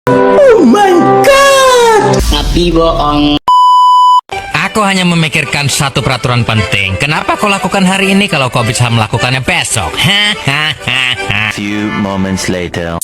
Oh my god. Tapi bohong. Aku hanya memikirkan satu peraturan penting. Kenapa kau lakukan hari ini kalau kau bisa melakukannya besok? Hahaha. Few moments later.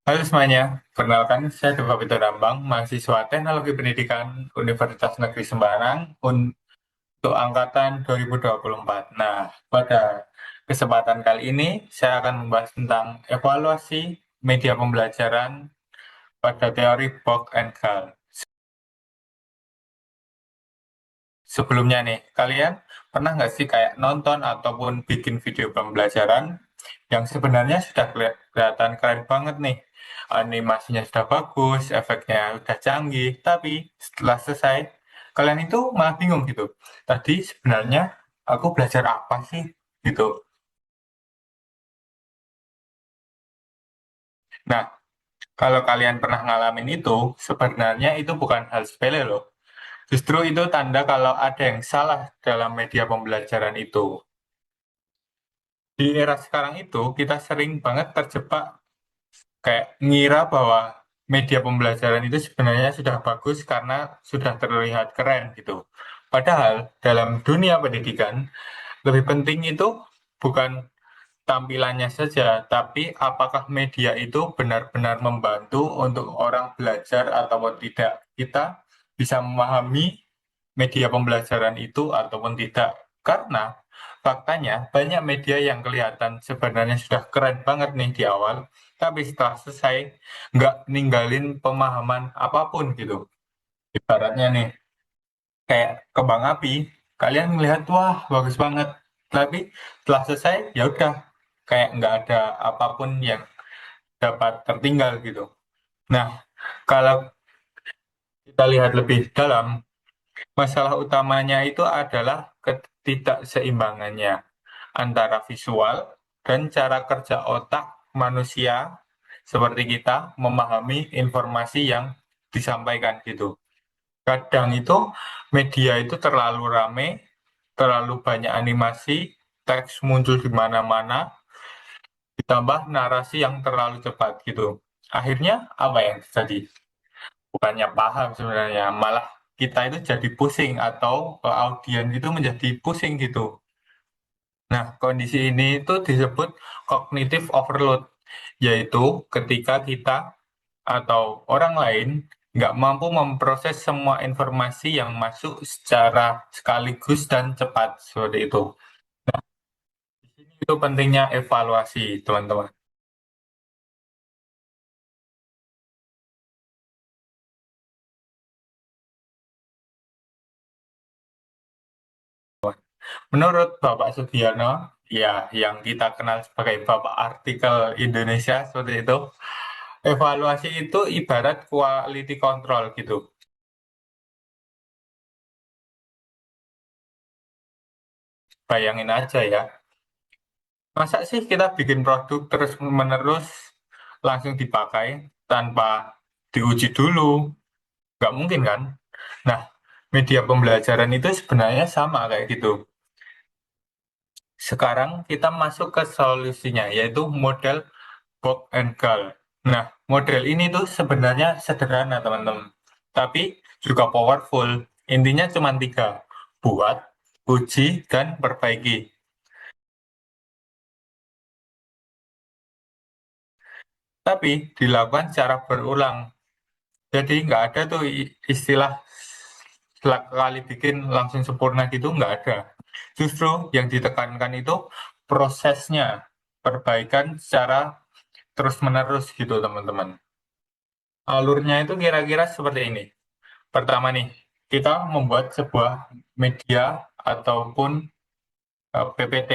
Halo semuanya, perkenalkan saya Deva Pito Dambang, mahasiswa Teknologi Pendidikan Universitas Negeri Semarang untuk angkatan 2024. Nah, pada kesempatan kali ini saya akan membahas tentang evaluasi media pembelajaran pada teori Bock and Gall. Sebelumnya nih, kalian pernah nggak sih kayak nonton ataupun bikin video pembelajaran yang sebenarnya sudah kelihatan keren banget nih, animasinya sudah bagus, efeknya sudah canggih, tapi setelah selesai, kalian itu malah bingung gitu. Tadi sebenarnya aku belajar apa sih gitu. Nah, kalau kalian pernah ngalamin itu, sebenarnya itu bukan hal sepele loh. Justru itu tanda kalau ada yang salah dalam media pembelajaran itu. Di era sekarang itu, kita sering banget terjebak kayak ngira bahwa media pembelajaran itu sebenarnya sudah bagus karena sudah terlihat keren gitu. Padahal dalam dunia pendidikan, lebih penting itu bukan tampilannya saja, tapi apakah media itu benar-benar membantu untuk orang belajar ataupun tidak. Kita bisa memahami media pembelajaran itu ataupun tidak. Karena faktanya banyak media yang kelihatan sebenarnya sudah keren banget nih di awal, tapi setelah selesai nggak ninggalin pemahaman apapun gitu. Ibaratnya nih, kayak kembang api, kalian melihat wah bagus banget, tapi setelah selesai ya udah kayak nggak ada apapun yang dapat tertinggal gitu. Nah, kalau kita lihat lebih dalam, masalah utamanya itu adalah ketidakseimbangannya antara visual dan cara kerja otak manusia seperti kita memahami informasi yang disampaikan gitu. Kadang itu media itu terlalu rame, terlalu banyak animasi, teks muncul di mana-mana, ditambah narasi yang terlalu cepat gitu. Akhirnya apa yang terjadi? Bukannya paham sebenarnya, malah kita itu jadi pusing atau audiens itu menjadi pusing gitu. Nah, kondisi ini itu disebut cognitive overload, yaitu ketika kita atau orang lain nggak mampu memproses semua informasi yang masuk secara sekaligus dan cepat seperti itu. Di sini itu pentingnya evaluasi, teman-teman. Menurut Bapak Sugiono, ya yang kita kenal sebagai Bapak Artikel Indonesia seperti itu, evaluasi itu ibarat quality control gitu. Bayangin aja ya, masa sih kita bikin produk terus-menerus langsung dipakai tanpa diuji dulu? Nggak mungkin kan? Nah, media pembelajaran itu sebenarnya sama kayak gitu. Sekarang kita masuk ke solusinya, yaitu model Bock and Gall. Nah, model ini tuh sebenarnya sederhana, teman-teman. Tapi juga powerful. Intinya cuma tiga. Buat, uji, dan perbaiki. Tapi dilakukan secara berulang. Jadi nggak ada tuh istilah sekali bikin langsung sempurna gitu, nggak ada. Justru yang ditekankan itu prosesnya, perbaikan secara terus-menerus gitu teman-teman. Alurnya itu kira-kira seperti ini. Pertama nih, kita membuat sebuah media ataupun PPT.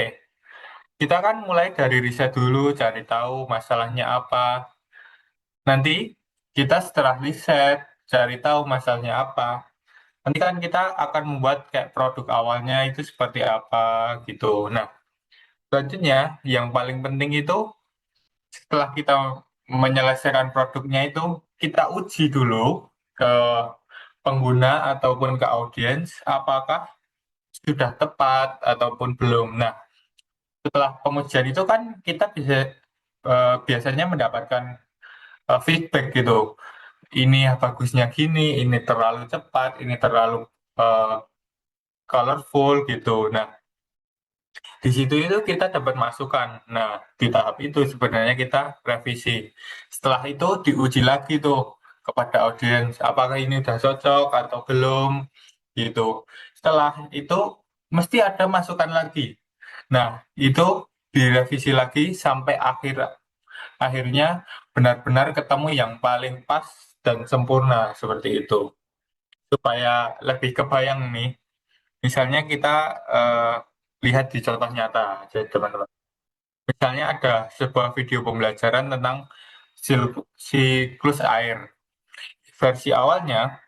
Kita kan mulai dari riset dulu, cari tahu masalahnya apa. Nanti kita setelah riset, cari tahu masalahnya apa. Nanti kan kita akan membuat kayak produk awalnya itu seperti apa gitu. Nah, selanjutnya yang paling penting itu setelah kita menyelesaikan produknya itu kita uji dulu ke pengguna ataupun ke audiens apakah sudah tepat ataupun belum. Nah, setelah pengujian itu kan kita bisa biasanya mendapatkan feedback gitu. Ini ya bagusnya gini, ini terlalu cepat, ini terlalu eh, colorful gitu. Nah, di situ itu kita dapat masukan. Nah, di tahap itu sebenarnya kita revisi. Setelah itu diuji lagi tuh kepada audiens, apakah ini udah cocok atau belum gitu. Setelah itu mesti ada masukan lagi. Nah, itu direvisi lagi sampai akhirnya benar-benar ketemu yang paling pas dan sempurna seperti itu. Supaya lebih kebayang nih, misalnya kita eh, lihat di contoh nyata, jadi teman-teman. Misalnya ada sebuah video pembelajaran tentang siklus air. Versi awalnya,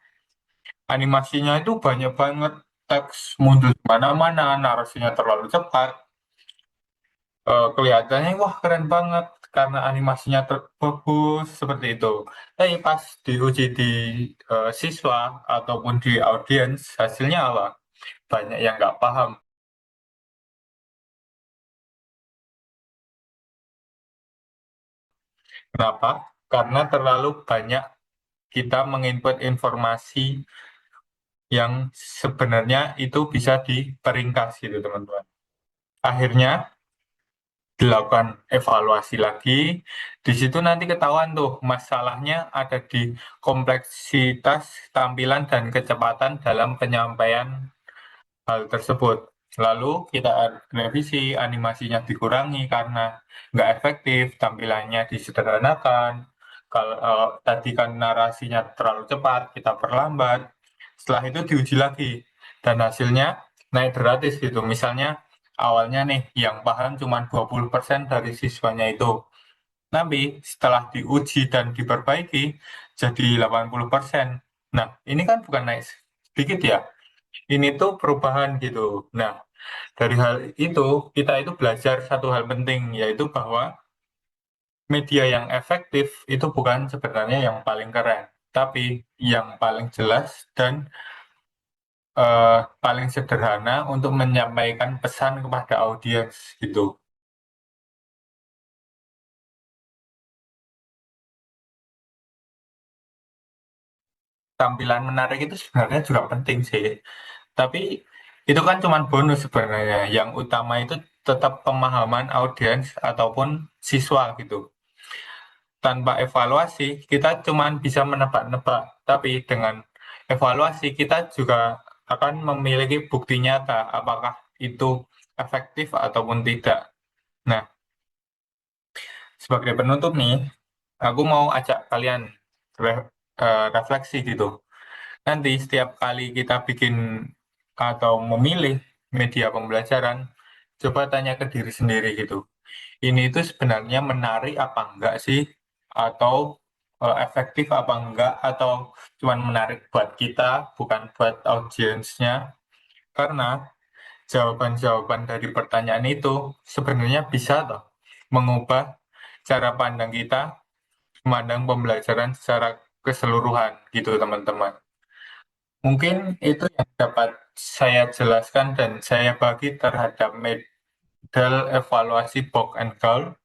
animasinya itu banyak banget, teks muncul di mana-mana, narasinya terlalu cepat. Kelihatannya wah keren banget karena animasinya bagus seperti itu. Tapi pas diuji di siswa ataupun di audiens, hasilnya apa? Banyak yang nggak paham. Kenapa? Karena terlalu banyak kita menginput informasi yang sebenarnya itu bisa diperingkas gitu teman-teman. Akhirnya dilakukan evaluasi lagi. Di situ nanti ketahuan tuh masalahnya ada di kompleksitas tampilan dan kecepatan dalam penyampaian hal tersebut. Lalu kita revisi, animasinya dikurangi karena nggak efektif, tampilannya disederhanakan. Kalau tadi kan narasinya terlalu cepat, kita perlambat. Setelah itu diuji lagi dan hasilnya naik gratis gitu. Misalnya awalnya nih yang paham cuma 20% dari siswanya itu. Tapi setelah diuji dan diperbaiki jadi 80%. Nah, ini kan bukan naik sedikit ya, ini tuh perubahan gitu. Nah, dari hal itu kita itu belajar satu hal penting yaitu bahwa media yang efektif itu bukan sebenarnya yang paling keren, tapi yang paling jelas dan paling sederhana untuk menyampaikan pesan kepada audiens gitu. Tampilan menarik itu sebenarnya juga penting sih, tapi itu kan cuma bonus sebenarnya. Yang utama itu tetap pemahaman audiens ataupun siswa gitu. Tanpa evaluasi, kita cuma bisa menebak-nebak. Tapi dengan evaluasi, kita juga akan memiliki bukti nyata apakah itu efektif ataupun tidak. Nah, sebagai penutup nih, aku mau ajak kalian refleksi gitu. Nanti setiap kali kita bikin atau memilih media pembelajaran, coba tanya ke diri sendiri gitu. Ini itu sebenarnya menarik apa enggak sih? Atau efektif apa enggak? Atau cuman menarik buat kita, bukan buat audiensnya? Karena jawaban-jawaban dari pertanyaan itu sebenarnya bisa toh mengubah cara pandang kita memandang pembelajaran secara keseluruhan gitu teman-teman. Mungkin itu yang dapat saya jelaskan dan saya bagi terhadap model evaluasi Bock and Gaul.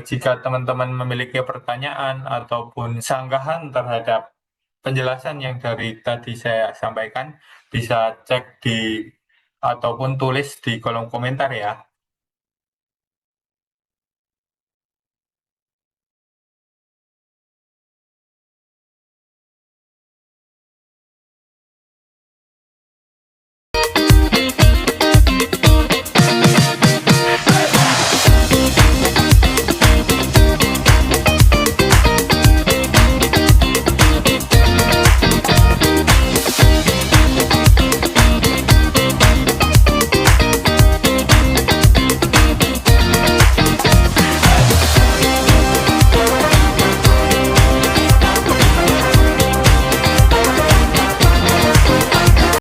Jika teman-teman memiliki pertanyaan ataupun sanggahan terhadap penjelasan yang dari tadi saya sampaikan, bisa cek di ataupun tulis di kolom komentar ya.